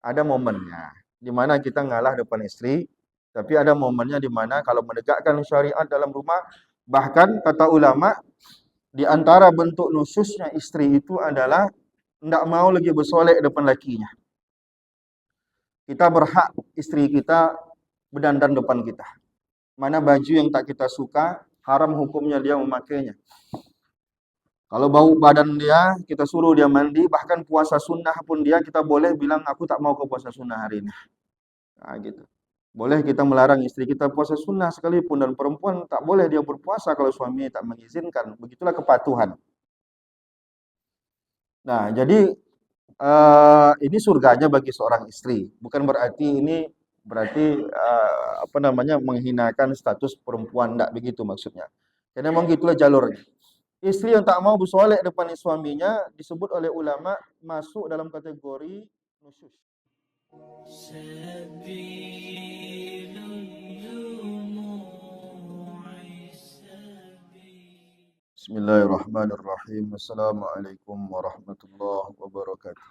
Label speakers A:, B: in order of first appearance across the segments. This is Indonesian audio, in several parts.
A: Ada momennya di mana kita ngalah depan istri, tapi ada momennya di mana kalau menegakkan syariat dalam rumah, bahkan kata ulama di antara bentuk nusyusnya istri itu adalah tidak mau lagi bersolek depan lakinya. Kita berhak istri kita berdandan depan kita. Mana baju yang tak kita suka, haram hukumnya dia memakainya. Kalau bau badan dia, kita suruh dia mandi, bahkan puasa sunnah pun dia, kita boleh bilang, aku tak mau ke puasa sunnah hari ini. Nah, gitu. Boleh kita melarang istri kita puasa sunnah sekalipun, dan perempuan tak boleh dia berpuasa kalau suami tak mengizinkan. Begitulah kepatuhan. Nah, jadi ini surganya bagi seorang istri. Bukan berarti ini apa namanya menghinakan status perempuan, enggak begitu maksudnya. Karena memang gitulah jalurnya. Istri yang tak mau bersolek depan suaminya disebut oleh ulama masuk dalam kategori nusyus. Bismillahirrahmanirrahim. Assalamualaikum warahmatullahi wabarakatuh.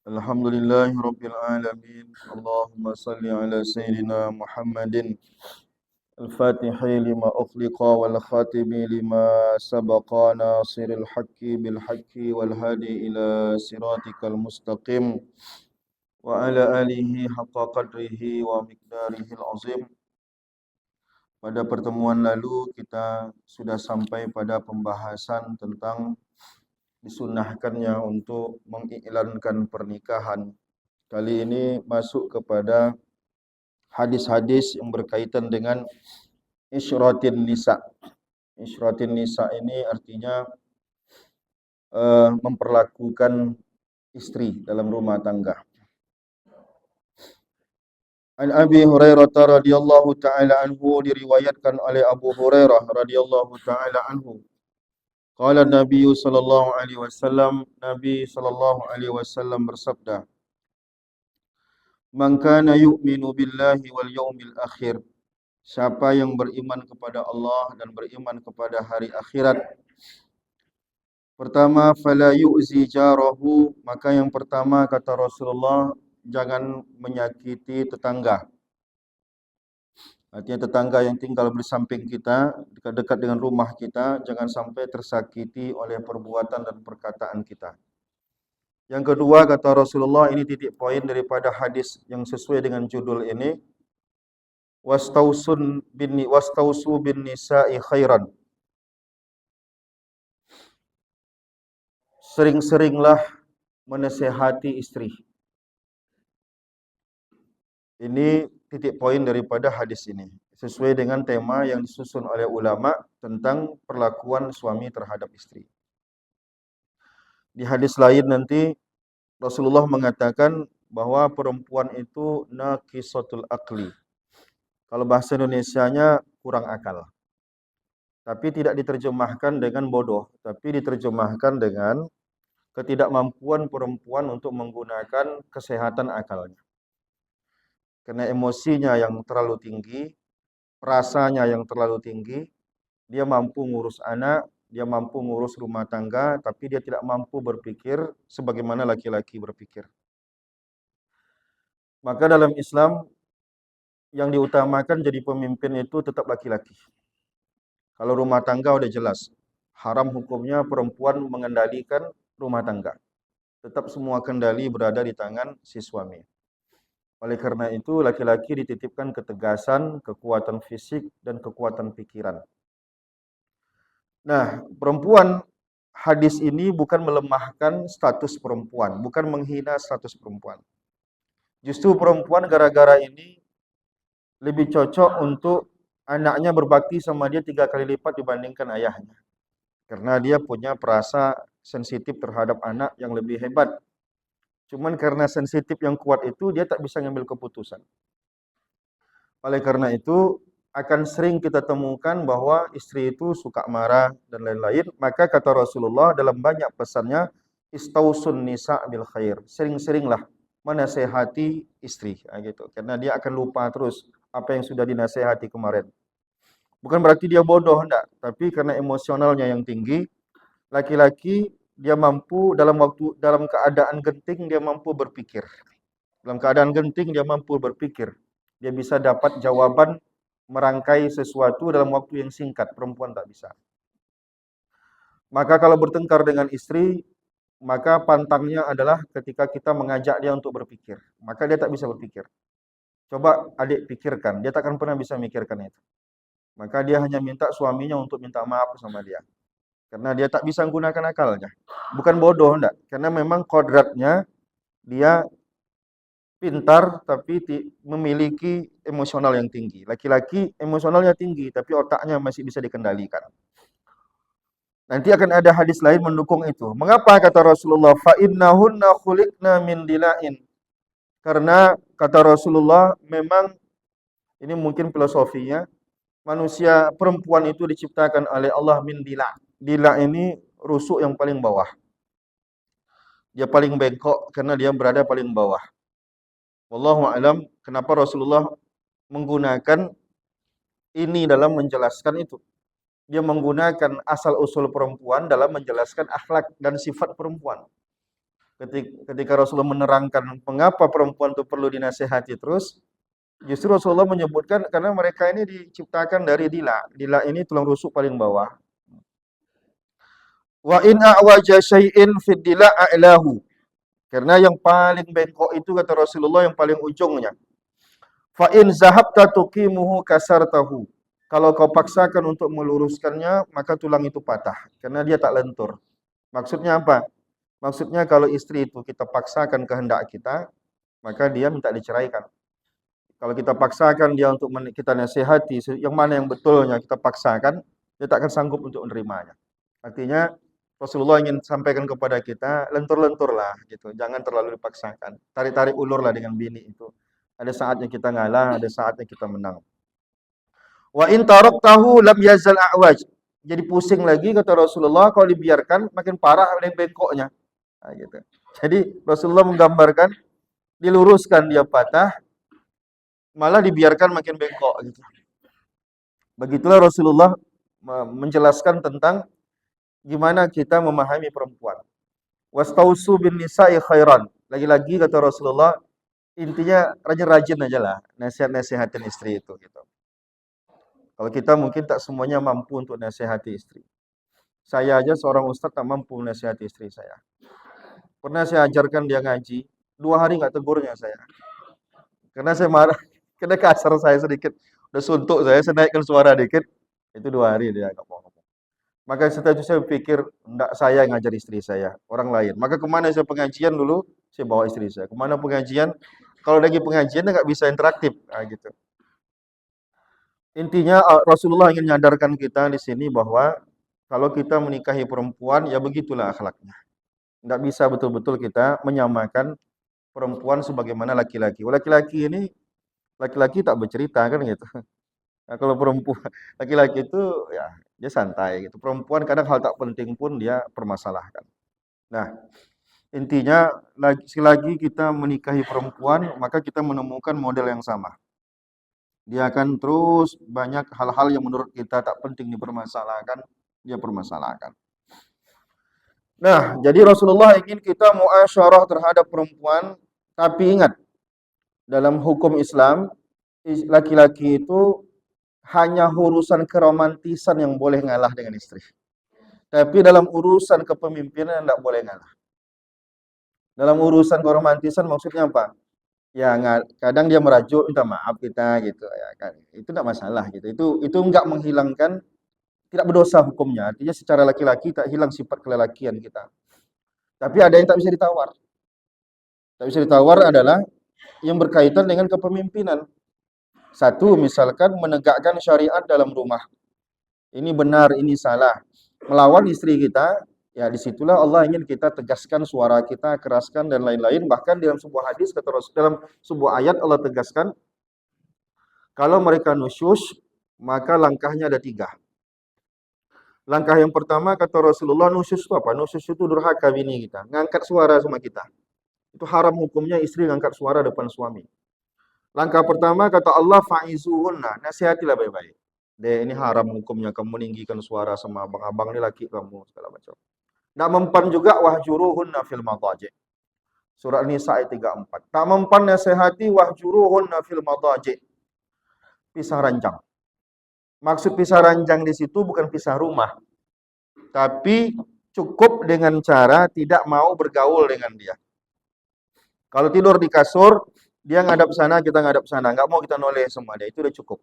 A: Alhamdulillahirabbil alamin. Allahumma shalli ala sayyidina Muhammadin al-Fatihi lima ughliqa wal khatimi lima sabaqa nasiril haqqi bil haqqi wal hadi ila siratikal mustaqim wa ala alihi haqqa qadrihi wa miqdarihil azim. Pada pertemuan lalu kita sudah sampai pada pembahasan tentang disunnahkannya untuk mengiklankan pernikahan. Kali ini masuk kepada hadis-hadis yang berkaitan dengan isyratin nisa. Isyratin nisa ini artinya memperlakukan istri dalam rumah tangga. An Abi Hurairah radhiyallahu taala anhu, diriwayatkan oleh Abu Hurairah radhiyallahu taala anhu. Qala Nabi sallallahu alaihi wasallam, Nabi sallallahu alaihi wasallam bersabda, "Man kana yu'minu billahi wal yaumil akhir." Siapa yang beriman kepada Allah dan beriman kepada hari akhirat. Pertama, fala yu'zi jarahu, maka yang pertama kata Rasulullah, jangan menyakiti tetangga. Artinya tetangga yang tinggal bersamping kita, dekat-dekat dengan rumah kita, jangan sampai tersakiti oleh perbuatan dan perkataan kita. Yang kedua kata Rasulullah, ini titik poin daripada hadis yang sesuai dengan judul ini, wastausu bin nisa'i khairan. Sering-seringlah menasihati istri. Ini titik poin daripada hadis ini. Sesuai dengan tema yang disusun oleh ulama tentang perlakuan suami terhadap istri. Di hadis lain nanti Rasulullah mengatakan bahwa perempuan itu naqisatul aqli. Kalau bahasa Indonesianya kurang akal. Tapi tidak diterjemahkan dengan bodoh, tapi diterjemahkan dengan ketidakmampuan perempuan untuk menggunakan kesehatan akalnya. Karena emosinya yang terlalu tinggi, rasanya yang terlalu tinggi, dia mampu ngurus anak, dia mampu ngurus rumah tangga, tapi dia tidak mampu berpikir sebagaimana laki-laki berpikir. Maka dalam Islam yang diutamakan jadi pemimpin itu tetap laki-laki. Kalau rumah tangga udah jelas, haram hukumnya perempuan mengendalikan rumah tangga. Tetap semua kendali berada di tangan si suami. Oleh karena itu, laki-laki dititipkan ketegasan, kekuatan fisik, dan kekuatan pikiran. Nah, perempuan, hadis ini bukan melemahkan status perempuan, bukan menghina status perempuan. Justru perempuan gara-gara ini lebih cocok untuk anaknya berbakti sama dia 3 kali lipat dibandingkan ayahnya. Karena dia punya perasa sensitif terhadap anak yang lebih hebat. Cuman karena sensitif yang kuat itu, dia tak bisa ngambil keputusan. Oleh karena itu, akan sering kita temukan bahwa istri itu suka marah dan lain-lain. Maka kata Rasulullah dalam banyak pesannya, istausun nisa bil khair. Sering-seringlah menasehati istri. Gitu. Karena dia akan lupa terus apa yang sudah dinasehati kemarin. Bukan berarti dia bodoh, enggak. Tapi karena emosionalnya yang tinggi, laki-laki dia mampu dalam keadaan genting dia mampu berpikir. Dalam keadaan genting dia mampu berpikir. Dia bisa dapat jawaban merangkai sesuatu dalam waktu yang singkat, perempuan tak bisa. Maka kalau bertengkar dengan istri, maka pantangnya adalah ketika kita mengajak dia untuk berpikir. Maka dia tak bisa berpikir. Coba adik pikirkan, dia takkan pernah bisa mikirkan itu. Maka dia hanya minta suaminya untuk minta maaf sama dia. Karena dia tak bisa menggunakan akalnya. Bukan bodoh, enggak. Karena memang kodratnya dia pintar tapi memiliki emosional yang tinggi. Laki-laki emosionalnya tinggi tapi otaknya masih bisa dikendalikan. Nanti akan ada hadis lain mendukung itu. Mengapa kata Rasulullah fa innahunna khuliqna min dila'in? Karena kata Rasulullah memang ini mungkin filosofinya manusia perempuan itu diciptakan oleh Allah min dila'. Dila' ini rusuk yang paling bawah. Dia paling bengkok karena dia berada paling bawah. Wallahu a'lam kenapa Rasulullah menggunakan ini dalam menjelaskan itu. Dia menggunakan asal-usul perempuan dalam menjelaskan akhlak dan sifat perempuan. Ketika Rasulullah menerangkan mengapa perempuan itu perlu dinasihati terus, justru Rasulullah menyebutkan karena mereka ini diciptakan dari dila. Dila ini tulang rusuk paling bawah. Wa in a'waja syai'in fid dila a'lahu. Karena yang paling bengkok itu kata Rasulullah yang paling ujungnya. Fa in zahabta tuqimuhu kasartahu. Kalau kau paksakan untuk meluruskannya, maka tulang itu patah karena dia tak lentur. Maksudnya apa? Maksudnya kalau istri itu kita paksakan kehendak kita, maka dia minta diceraikan. Kalau kita paksakan dia untuk kita nasihati, yang mana yang betulnya kita paksakan, dia tak akan sanggup untuk menerimanya. Artinya Rasulullah ingin sampaikan kepada kita, lentur-lenturlah gitu, jangan terlalu dipaksakan. Tarik-tarik ulurlah dengan bini itu. Ada saatnya kita ngalah, ada saatnya kita menang. Wa in taraktahu lam yazal a'waj. Jadi pusing lagi kata Rasulullah kalau dibiarkan makin parah bengkoknya. Nah, gitu. Jadi Rasulullah menggambarkan diluruskan dia patah malah dibiarkan makin bengkok gitu. Begitulah Rasulullah menjelaskan tentang gimana kita memahami perempuan. Wastausu bin nisa'i khairan. Lagi-lagi kata Rasulullah intinya rajin-rajin aja lah nasihat-nasihatin istri itu gitu. Kalau kita mungkin tak semuanya mampu untuk nasihati istri. Saya aja seorang ustaz tak mampu nasihati istri saya. Pernah saya ajarkan dia ngaji, 2 hari nggak tegurnya saya. Karena saya marah, karena kasar saya sedikit. Udah suntuk saya naikkan suara dikit, itu 2 hari dia nggak mau ngomong. Maka setelah itu saya pikir, enggak saya yang ngajar istri saya, orang lain. Maka kemana saya pengajian dulu, saya bawa istri saya. Kemana pengajian, kalau lagi pengajian nggak bisa interaktif, nah, gitu. Intinya Rasulullah ingin menyadarkan kita di sini bahwa kalau kita menikahi perempuan, ya begitulah akhlaknya. Nggak bisa betul-betul kita menyamakan perempuan sebagaimana laki-laki. Laki-laki ini, laki-laki tak bercerita kan gitu. Nah, kalau perempuan, laki-laki itu ya dia santai gitu. Perempuan kadang hal tak penting pun dia permasalahkan. Nah, intinya selagi kita menikahi perempuan, maka kita menemukan model yang sama. Dia akan terus banyak hal-hal yang menurut kita tak penting dipermasalahkan, dia permasalahkan. Nah, jadi Rasulullah ingin kita muasyarah terhadap perempuan, tapi ingat, dalam hukum Islam, laki-laki itu hanya urusan keromantisan yang boleh ngalah dengan istri. Tapi dalam urusan kepemimpinan tidak boleh ngalah. Dalam urusan keromantisan maksudnya apa? Ya kadang dia merajuk minta maaf kita gitu ya kan. Itu tidak masalah gitu. Itu enggak menghilangkan tidak berdosa hukumnya. Artinya secara laki-laki tak hilang sifat kelelakian kita. Tapi ada yang tak bisa ditawar. Tak bisa ditawar adalah yang berkaitan dengan kepemimpinan. Satu, misalkan menegakkan syariat dalam rumah. Ini benar, ini salah. Melawan istri kita, ya disitulah Allah ingin kita tegaskan suara kita, keraskan dan lain-lain. Bahkan dalam sebuah hadis, dalam sebuah ayat Allah tegaskan, kalau mereka nusyus, maka langkahnya ada 3. Langkah yang pertama kata Rasulullah, nusyus itu apa? Nusyus itu durhaka bini kita, ngangkat suara sama kita. Itu haram hukumnya istri ngangkat suara depan suami. Langkah pertama kata Allah, fa'izuhunna, nasihatilah baik-baik. Deh, ini haram hukumnya kamu meninggikan suara sama abang-abang ini laki kamu segala macam. Tak mempan juga wahjuruhunna fil madaji'. Surah Nisa ayat 34. Tak mempan nasihati wahjuruhunna fil madaji'. Pisah ranjang. Maksud pisah ranjang di situ bukan pisah rumah, tapi cukup dengan cara tidak mau bergaul dengan dia. Kalau tidur di kasur, dia ngadap sana, kita ngadap sana. Nggak mau kita noleh semua dia. Itu udah cukup.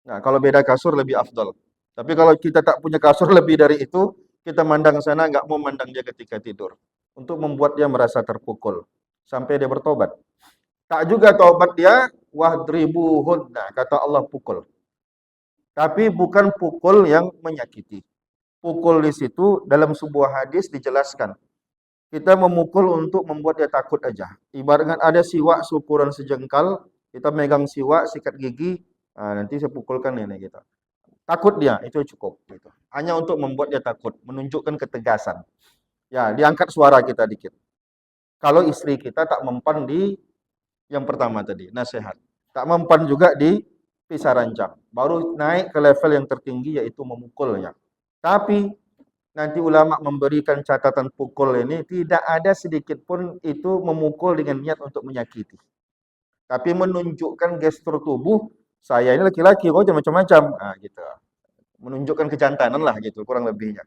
A: Nah, kalau beda kasur lebih afdal. Tapi kalau kita tak punya kasur lebih dari itu, kita mandang sana, nggak mau mandang dia ketika tidur. Untuk membuat dia merasa terpukul. Sampai dia bertobat. Tak juga taubat dia, wadribuhun. Nah, kata Allah pukul. Tapi bukan pukul yang menyakiti. Pukul di situ dalam sebuah hadis dijelaskan. Kita memukul untuk membuat dia takut aja. Ibaratkan ada siwak seukuran sejengkal, kita megang siwak, sikat gigi, nanti saya pukulkan ini gitu. Takut dia, itu cukup gitu. Hanya untuk membuat dia takut, menunjukkan ketegasan. Ya, diangkat suara kita dikit. Kalau istri kita tak mempan di yang pertama tadi, nasihat. Tak mempan juga di pisah ranjang. Baru naik ke level yang tertinggi yaitu memukulnya. Tapi nanti ulama memberikan catatan pukul ini tidak ada sedikit pun itu memukul dengan niat untuk menyakiti. Tapi menunjukkan gestur tubuh, saya ini laki-laki, kok macam-macam. Nah, gitu. Menunjukkan kejantanan lah gitu, kurang lebihnya.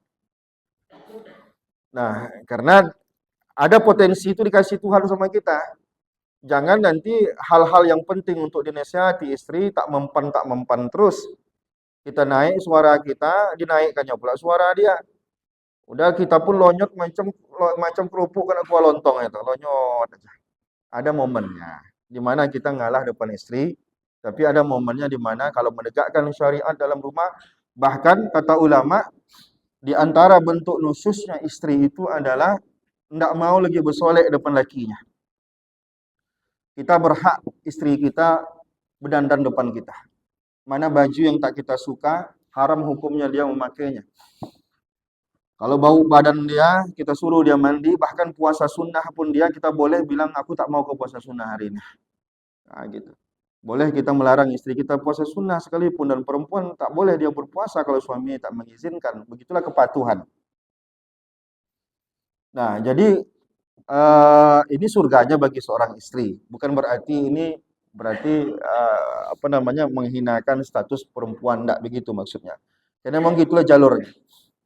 A: Nah, karena ada potensi itu dikasih Tuhan sama kita. Jangan nanti hal-hal yang penting untuk dinasihati istri tak mempan terus. Kita naik suara kita, dinaikkannya pula suara dia. Udah kita pun lonyot macam kerupuk kena kuah lontong itu, lonyot aja. Ada momennya di mana kita ngalah depan istri, tapi ada momennya di mana kalau menegakkan syariat dalam rumah, bahkan kata ulama di antara bentuk nusyusnya istri itu adalah tidak mau lagi bersolek depan lakinya. Kita berhak istri kita berdandan depan kita. Mana baju yang tak kita suka, haram hukumnya dia memakainya. Kalau bau badan dia, kita suruh dia mandi, bahkan puasa sunnah pun dia, kita boleh bilang, aku tak mau ke puasa sunnah hari ini. Nah, gitu. Boleh kita melarang istri kita puasa sunnah sekalipun, dan perempuan tak boleh dia berpuasa kalau suami tak mengizinkan. Begitulah kepatuhan. Nah, jadi ini surganya bagi seorang istri. Bukan berarti ini menghinakan status perempuan, enggak begitu maksudnya. Karena memang gitulah jalurnya.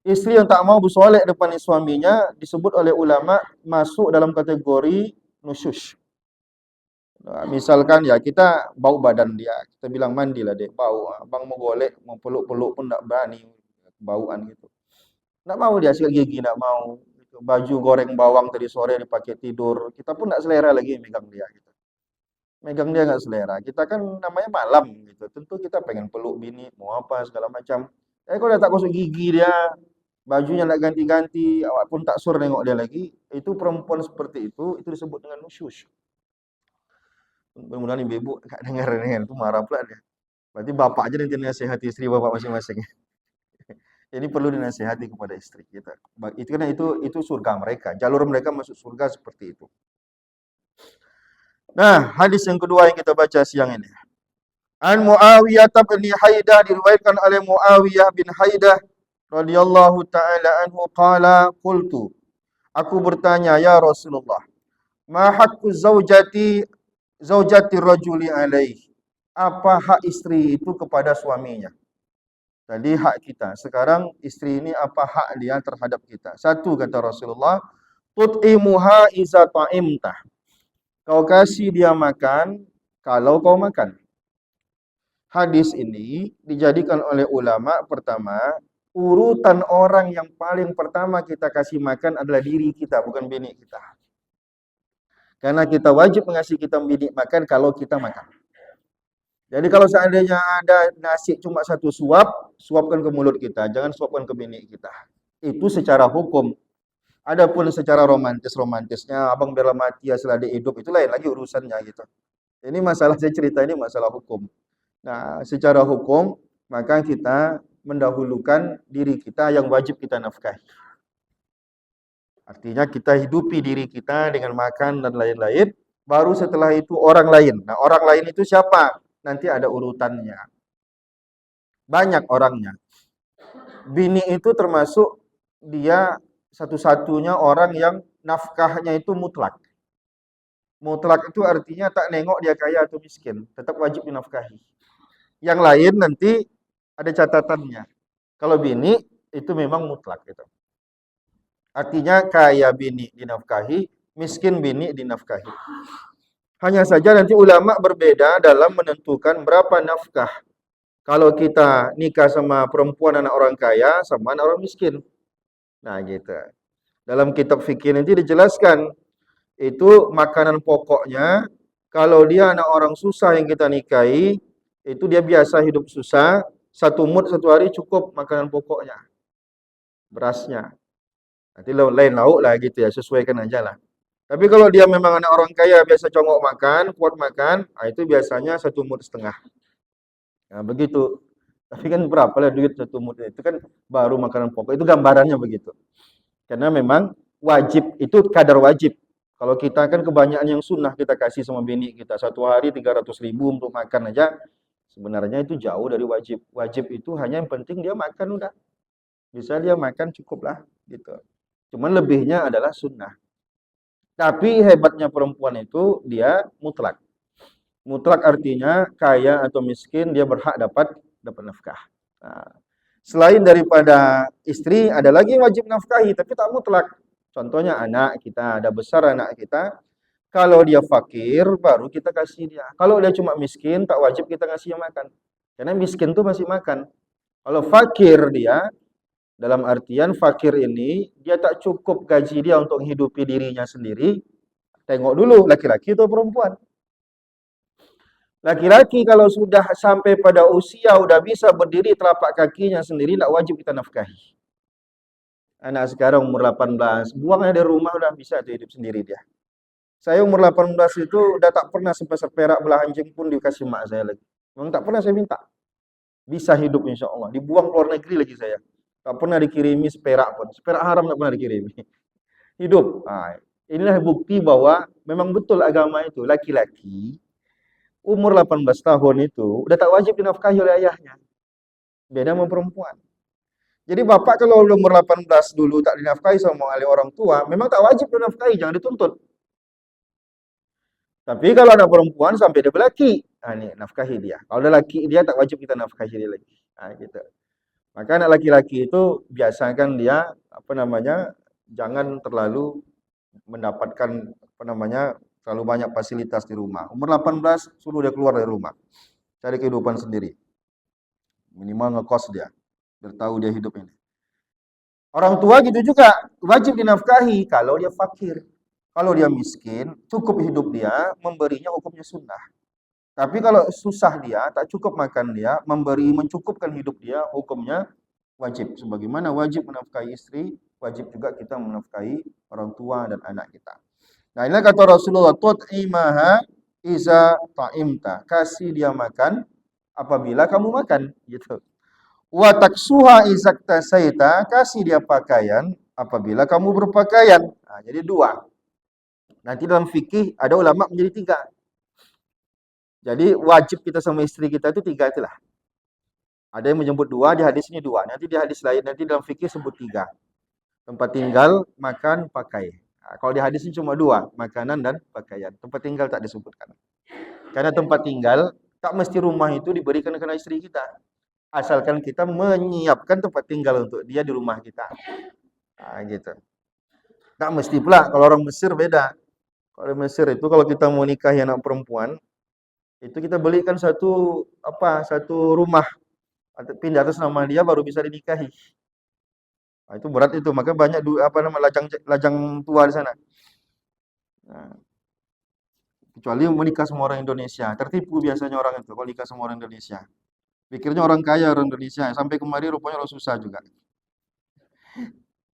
A: Istri yang tak mau bersolek depan suaminya disebut oleh ulama masuk dalam kategori nusyush. Nah, misalkan ya kita bau badan dia, kita bilang mandilah dek, bau. Abang mau golek, mau peluk-peluk pun tak berani, bauan gitu. Nggak mau dia sikat gigi, nggak mau. Baju goreng bawang tadi sore dipakai tidur, kita pun nggak selera lagi megang dia gitu. Megang dia nggak selera. Kita kan namanya malam gitu. Tentu kita pengen peluk bini, mau apa segala macam. Kalau udah tak gosok gigi dia, bajunya nggak ganti-ganti, awak pun tak sur nengok dia lagi, itu perempuan seperti itu disebut dengan nusyush. Mudah-mudahan ibu nggak dengar ini, itu marah pula dia. Berarti bapak aja nanti nasihati istri bapak masing-masing. Jadi perlu dinasihati kepada istri kita. Itu karena itu surga mereka, jalur mereka masuk surga seperti itu. Nah, hadis yang kedua yang kita baca siang ini. An Muawiyah bin Haidah, diriwayatkan oleh Muawiyah bin Haidah radhiyallahu taala anhu qala qultu, aku bertanya ya Rasulullah, ma haqqu zaujati rajuli alaih, apa hak istri itu kepada suaminya? Tadi hak kita, sekarang istri ini apa hak dia terhadap kita? Satu kata Rasulullah, tut'imuha iza ta'imta, kau kasih dia makan kalau kau makan. Hadis ini dijadikan oleh ulama pertama, urutan orang yang paling pertama kita kasih makan adalah diri kita, bukan bini kita. Karena kita wajib mengasihi kita bini makan kalau kita makan. Jadi kalau seandainya ada nasi cuma satu suap, suapkan ke mulut kita, jangan suapkan ke bini kita. Itu secara hukum. Adapun secara romantisnya, abang bela mati ya selagi hidup, itu lain lagi urusannya gitu. Ini masalah saya cerita ini masalah hukum. Nah, secara hukum, maka kita mendahulukan diri kita yang wajib kita nafkahi. Artinya kita hidupi diri kita dengan makan dan lain-lain, baru setelah itu orang lain. Nah, orang lain itu siapa? Nanti ada urutannya. Banyak orangnya. Bini itu termasuk dia satu-satunya orang yang nafkahnya itu mutlak. Mutlak itu artinya tak nengok dia kaya atau miskin, tetap wajib dinafkahi. Yang lain nanti ada catatannya. Kalau bini itu memang mutlak gitu. Artinya kaya bini dinafkahi, miskin bini dinafkahi. Hanya saja nanti ulama berbeda dalam menentukan berapa nafkah. Kalau kita nikah sama perempuan anak orang kaya sama anak orang miskin. Nah gitu. Dalam kitab fikih nanti dijelaskan itu makanan pokoknya kalau dia anak orang susah yang kita nikahi itu dia biasa hidup susah, satu mud satu hari cukup makanan pokoknya. Berasnya. Nanti lain lauk lah gitu ya, sesuaikan aja lah. Tapi kalau dia memang anak orang kaya biasa congok makan, kuat makan, itu biasanya satu mud setengah. Nah, begitu. Tapi kan berapa lah duit satu mud itu kan baru makanan pokok. Itu gambarannya begitu. Karena memang wajib itu kadar wajib. Kalau kita kan kebanyakan yang sunnah kita kasih sama bini kita. Satu hari 300.000 untuk makan aja. Sebenarnya itu jauh dari wajib. Wajib itu hanya yang penting dia makan udah. Bisa dia makan cukup lah gitu. Cuman lebihnya adalah sunnah. Tapi hebatnya perempuan itu dia mutlak. Mutlak artinya kaya atau miskin dia berhak dapat nafkah. Nah, selain daripada istri ada lagi yang wajib nafkahi tapi tak mutlak. Contohnya anak kita, ada besar anak kita. Kalau dia fakir baru kita kasih dia. Kalau dia cuma miskin tak wajib kita ngasih dia makan. Karena miskin tuh masih makan. Kalau fakir dia dalam artian fakir ini dia tak cukup gaji dia untuk menghidupi dirinya sendiri. Tengok dulu laki-laki atau perempuan. Laki-laki kalau sudah sampai pada usia udah bisa berdiri telapak kakinya sendiri, tak wajib kita nafkahi. Anak sekarang umur 18, buangnya dari rumah udah bisa tuh hidup sendiri dia. Saya umur 18 itu udah tak pernah seperak belah anjing pun dikasih mak saya lagi. Memang tak pernah saya minta. Bisa hidup insya Allah. Dibuang ke luar negeri lagi saya. Tak pernah dikirimi seperak pun. Seperak haram tak pernah dikirimi. Hidup. Nah, inilah bukti bahwa memang betul agama itu. Laki-laki umur 18 tahun itu udah tak wajib dinafkahi oleh ayahnya. Beda sama perempuan. Jadi bapak kalau umur 18 dulu tak dinafkahi sama oleh orang tua, memang tak wajib dinafkahi, jangan dituntut. Tapi kalau anak perempuan sampai dia berlaki, ini nafkahi dia. Kalau ada laki dia tak wajib kita nafkahi dia lagi. Gitu. Maka anak laki-laki itu biasakan dia jangan terlalu mendapatkan terlalu banyak fasilitas di rumah. Umur 18 suruh dia keluar dari rumah. Cari kehidupan sendiri. Minimal ngekos dia. Biar tahu dia hidup ini. Orang tua gitu juga wajib dinafkahi kalau dia fakir. Kalau dia miskin, cukup hidup dia, memberinya hukumnya sunnah. Tapi kalau susah dia, tak cukup makan dia, mencukupkan hidup dia, hukumnya wajib. Sebagaimana wajib menafkahi istri, wajib juga kita menafkahi orang tua dan anak kita. Nah, inilah kata Rasulullah, tut'imaha iza ta'imta. Kasih dia makan apabila kamu makan, gitu. Wa taksuha izak tasaita, kasih dia pakaian apabila kamu berpakaian. Nah, jadi dua. Nanti dalam fikih ada ulama menjadi tiga. Jadi wajib kita sama istri kita itu tiga itulah. Ada yang menyebut dua, di hadis ini dua. Nanti di hadis lain, nanti dalam fikih sebut tiga. Tempat tinggal, makan, pakai. Nah, kalau di hadis ini cuma dua, makanan dan pakaian. Tempat tinggal tak disebutkan. Karena tempat tinggal, tak mesti rumah itu diberikan kepada istri kita. Asalkan kita menyiapkan tempat tinggal untuk dia di rumah kita. Nah, gitu. Tak mesti pula, kalau orang Mesir beda. Kalau di Mesir itu kalau kita mau nikahi anak perempuan, itu kita belikan satu rumah pindah atas nama dia baru bisa dinikahi. Nah, itu berat itu, maka banyak lajang tua di sana. Nah, kecuali menikah sama orang Indonesia, tertipu biasanya orang itu kalau nikah sama orang Indonesia. Pikirnya orang kaya orang Indonesia, sampai kemari rupanya orang susah juga.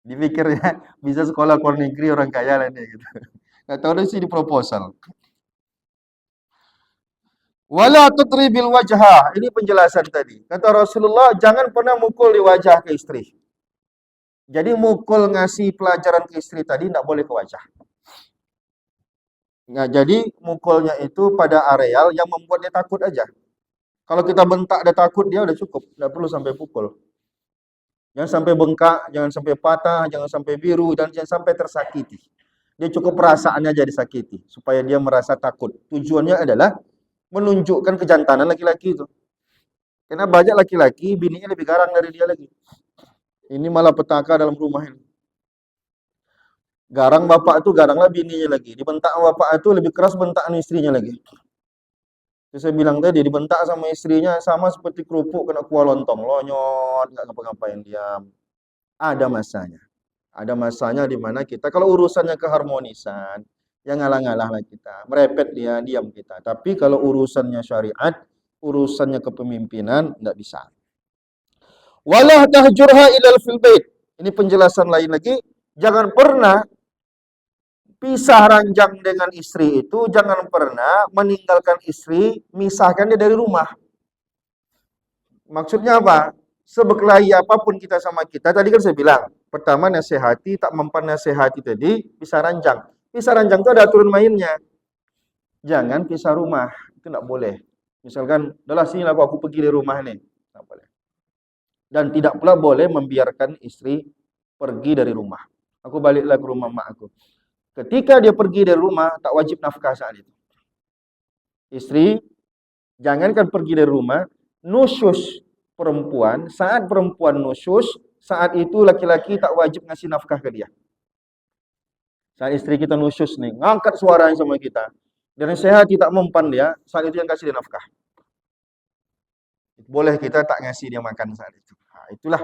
A: Dipikirnya bisa sekolah ke luar negeri orang kaya lah ini gitu. Nggak tahu deh sih di proposal. Wala tutribil wajha. Ini penjelasan tadi. Kata Rasulullah, jangan pernah mukul di wajah ke istri. Jadi mukul ngasih pelajaran ke istri tadi tidak boleh ke wajah. Nah, jadi mukulnya itu pada areal yang membuat dia takut aja. Kalau kita bentak dia takut, dia udah cukup. Tidak perlu sampai pukul. Jangan sampai bengkak, jangan sampai patah, jangan sampai biru, dan jangan sampai tersakiti. Dia cukup perasaannya jadi sakiti, supaya dia merasa takut. Tujuannya adalah menunjukkan kejantanan laki-laki itu. Karena banyak laki-laki, bininya lebih garang dari dia lagi. Ini malah petaka dalam rumah ini. Garang bapak itu, garanglah bininya lagi. Dibentak bapak itu lebih keras bentakan istrinya lagi. Jadi saya bilang tadi, dibentak sama istrinya sama seperti kerupuk kena kuah lontong. Lonyot, nggak ngapa-ngapain, diam. Ada masanya. Ada masanya di mana kita, kalau urusannya keharmonisan, ya ngalah-ngalah lah kita. Merepet dia, diam kita. Tapi kalau urusannya syariat, urusannya kepemimpinan, nggak bisa. Walah tahjurha ilal fil bait. Ini penjelasan lain lagi. Jangan pernah pisah ranjang dengan istri itu, jangan pernah meninggalkan istri, misahkan dia dari rumah. Maksudnya apa? Sebekelahi apapun kita sama kita, tadi kan saya bilang, pertama nasihati, tak mempan nasihati tadi, pisah ranjang. Pisah ranjang itu ada aturan mainnya. Jangan pisah rumah, itu tidak boleh. Misalkan, udahlah sini aku pergi dari rumah ini. Tidak boleh. Dan tidak pula boleh membiarkan istri pergi dari rumah. Aku baliklah ke rumah mak aku. Ketika dia pergi dari rumah, tak wajib nafkah saat itu. Istri, jangankan pergi dari rumah, nusyus perempuan, saat perempuan nusyus, saat itu laki-laki tak wajib ngasih nafkah ke dia. Saat istri kita nusyus nih, ngangkat suaranya sama kita, dan sehat tak mempan dia, saat itu yang kasih dia nafkah. Boleh kita tak ngasih dia makan saat itu. Nah, itulah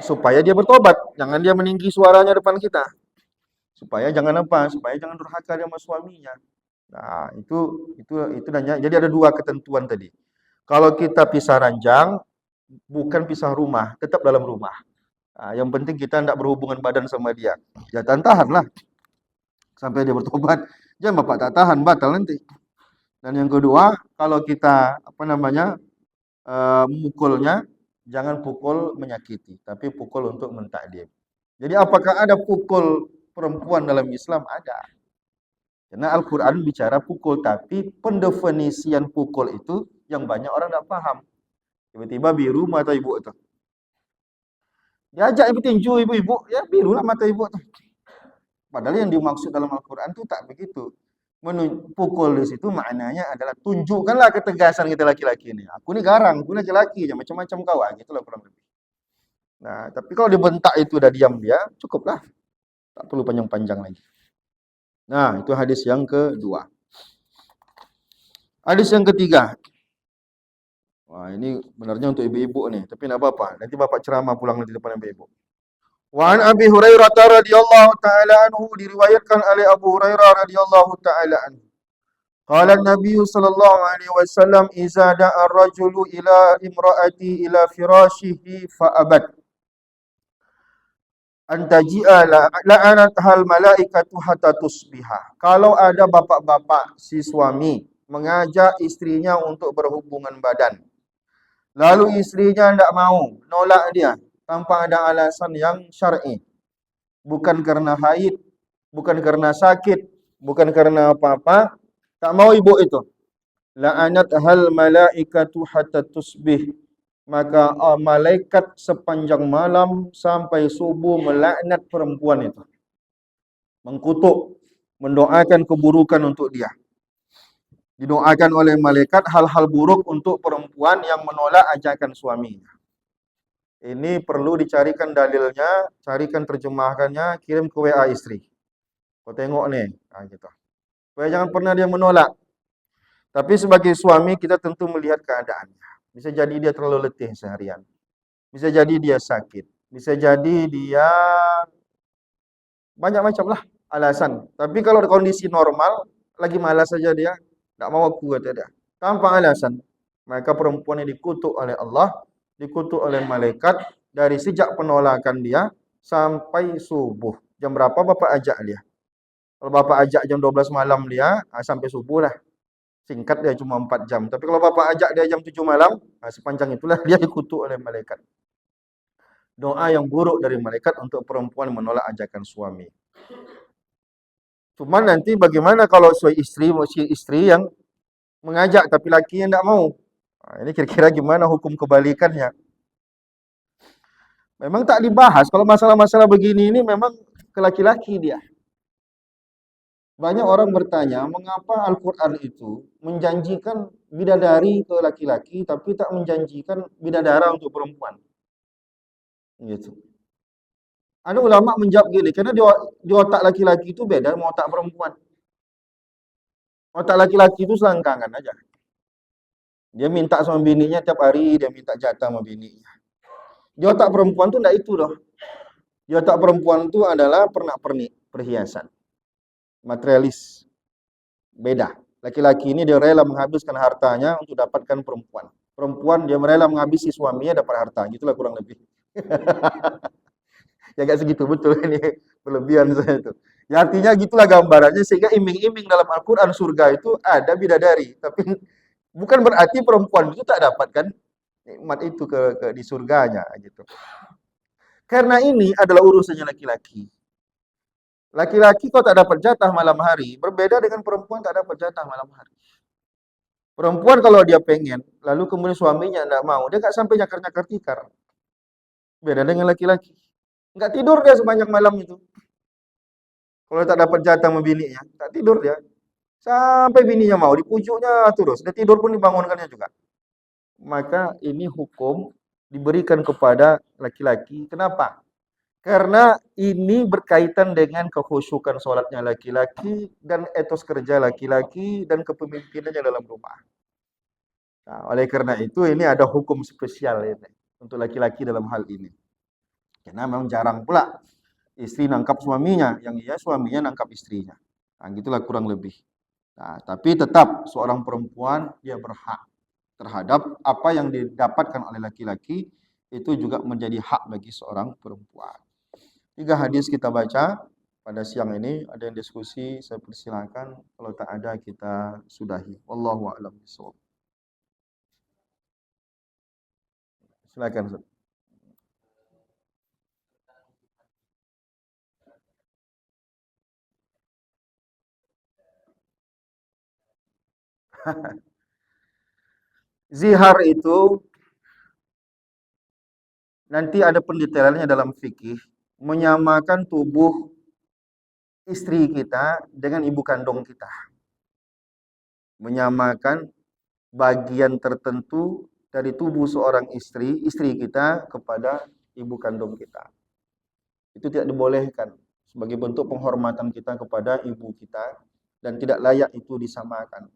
A: supaya dia bertobat, jangan dia meninggi suaranya depan kita. Supaya jangan apa? Supaya jangan durhaka dia sama suaminya. Nah, itu nanya. Jadi ada dua ketentuan tadi. Kalau kita pisah ranjang, bukan pisah rumah, tetap dalam rumah. Nah, yang penting kita tidak berhubungan badan sama dia. Ya tahan lah sampai dia bertobat. Jangan bapak tak tahan, batal nanti. Dan yang kedua, kalau kita memukulnya, jangan pukul menyakiti, tapi pukul untuk mentakdim. Jadi apakah ada pukul perempuan dalam Islam? Ada. Karena Al-Quran bicara pukul, tapi pendefinisian pukul itu yang banyak orang tidak paham. Tiba-tiba biru mata ibu itu. Diajak ibu tinju ibu-ibu, ya birulah mata ibu itu. Padahal yang dimaksud dalam Al-Quran itu tak begitu. Pukul di situ maknanya adalah tunjukkanlah ketegasan kita laki-laki ini. Aku ini garang, aku ini laki-laki, macam-macam kawan, gitulah kurang lebih. Nah, tapi kalau dibentak itu udah diam dia, cukuplah. Tak perlu panjang-panjang lagi. Nah, itu hadis yang kedua. Hadis yang ketiga. Wah, ini benarnya untuk ibu-ibu nih, tapi enggak apa-apa. Nanti bapak ceramah pulang nanti depan ibu-ibu. Wa an Abi Hurairah radhiyallahu taala anhu, diriwayatkan oleh Abu Hurairah radhiyallahu taala anhu. Qala an-nabiy sallallahu alaihi wasallam, "Idza da'a ar-rajulu ila imra'ati ila firashihi fa abad antaji'a la'anat hal malaikatu hatta tusbiha." Kalau ada bapak-bapak si suami mengajak istrinya untuk berhubungan badan, lalu istrinya tidak mau, nolak dia tanpa ada alasan yang syar'i, bukan karena haid, bukan karena sakit, bukan karena apa-apa, tak mau ibu itu, la'anat hal malaikatu hatta tusbih, maka malaikat sepanjang malam sampai subuh melaknat perempuan itu, mengkutuk, mendoakan keburukan untuk dia. Didoakan oleh malaikat hal-hal buruk untuk perempuan yang menolak ajakan suaminya. Ini perlu dicarikan dalilnya, carikan terjemahkannya, kirim ke WA istri. Kau tengok nih, nah gitu. Supaya jangan pernah dia menolak. Tapi sebagai suami kita tentu melihat keadaannya. Bisa jadi dia terlalu letih seharian. Bisa jadi dia sakit. Bisa jadi dia banyak macam lah alasan. Tapi kalau kondisi normal, lagi malas saja dia, tidak mau aku kata dia, tanpa alasan, maka perempuan ini dikutuk oleh Allah, dikutuk oleh malaikat dari sejak penolakan dia sampai subuh. Jam berapa bapak ajak dia? Kalau bapak ajak jam 12 malam dia, sampai subuh lah. Singkat dia cuma 4 jam. Tapi kalau bapak ajak dia jam 7 malam, sepanjang itulah dia dikutuk oleh malaikat. Doa yang buruk dari malaikat untuk perempuan menolak ajakan suami. Cuma nanti bagaimana kalau istri yang mengajak tapi lakinya tidak mau? Ini kira-kira gimana hukum kebalikannya? Memang tak dibahas. Kalau masalah-masalah begini ini memang ke laki-laki dia. Banyak orang bertanya, mengapa Al-Quran itu menjanjikan bidadari ke laki-laki, tapi tak menjanjikan bidadara untuk perempuan. Gitu. Ada ulama menjawab gini, karena di otak laki-laki itu beda sama otak perempuan. Otak laki-laki itu selangkangan aja. Dia minta sama bininya tiap hari, dia minta jatah sama bininya. Di otak perempuan tuh enggak itu loh. Di otak perempuan itu adalah pernak-pernik, perhiasan, materialis. Beda. Laki-laki ini dia rela menghabiskan hartanya untuk dapatkan perempuan. Perempuan dia rela menghabisi suaminya dapat harta. Gitulah kurang lebih. Ya enggak segitu betul ini berlebihan saya itu. Ya artinya gitulah gambarannya sehingga iming-iming dalam Al-Qur'an surga itu ada bidadari, tapi bukan berarti perempuan itu tak dapatkan nikmat itu di surganya gitu. Karena ini adalah urusannya laki-laki. Laki-laki kok tak dapat jatah malam hari, berbeda dengan perempuan tak dapat jatah malam hari. Perempuan kalau dia pengen, lalu kemudian suaminya enggak mau, dia enggak sampai nyakar-nyakar tikar. Beda dengan laki-laki. Enggak tidur dia sepanjang malam itu. Kalau tak dapat jatah sama bininya, tak tidur dia. Sampai bininya mau, dipujuknya terus. Dia tidur pun dibangunkannya juga. Maka ini hukum diberikan kepada laki-laki. Kenapa? Karena ini berkaitan dengan kekhusyukan sholatnya laki-laki dan etos kerja laki-laki dan kepemimpinannya dalam rumah. Nah, oleh karena itu ini ada hukum spesial ini untuk laki-laki dalam hal ini. Karena memang jarang pula istri nangkap suaminya, yang iya suaminya nangkap istrinya. Nah, gitulah kurang lebih. Nah, tapi tetap seorang perempuan dia berhak terhadap apa yang didapatkan oleh laki-laki itu juga menjadi hak bagi seorang perempuan. 3 hadis kita baca pada siang ini, ada yang diskusi, saya persilakan. Kalau tak ada kita sudahi. Wallahu a'lam bishawab. Silakan Ustaz. Zihar itu nanti ada pendetailannya dalam fikih, menyamakan tubuh istri kita dengan ibu kandung kita. Menyamakan bagian tertentu dari tubuh seorang istri kita kepada ibu kandung kita. Itu tidak dibolehkan sebagai bentuk penghormatan kita kepada ibu kita dan tidak layak itu disamakan.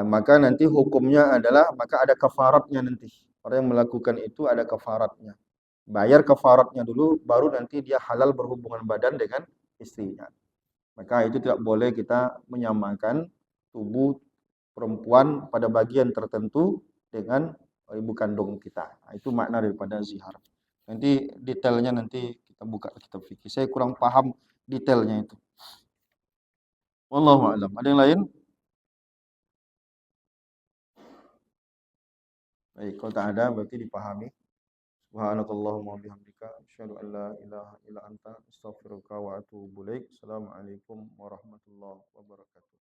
A: Maka nanti hukumnya adalah maka ada kafaratnya nanti. Orang yang melakukan itu ada kafaratnya. Bayar kafaratnya dulu baru nanti dia halal berhubungan badan dengan istrinya. Maka itu tidak boleh kita menyamakan tubuh perempuan pada bagian tertentu dengan ibu kandung kita. Nah, itu makna daripada zihar. Nanti detailnya nanti kita buka kitab fikih. Saya kurang paham detailnya itu. Wallahu a'lam. Ada yang lain? Baik, kalau tak ada berarti dipahami. Subhanakallahumma wa bihamdika asyhadu an la ilaha illa anta astaghfiruka wa atubu ilaik. Assalamualaikum warahmatullahi wabarakatuh.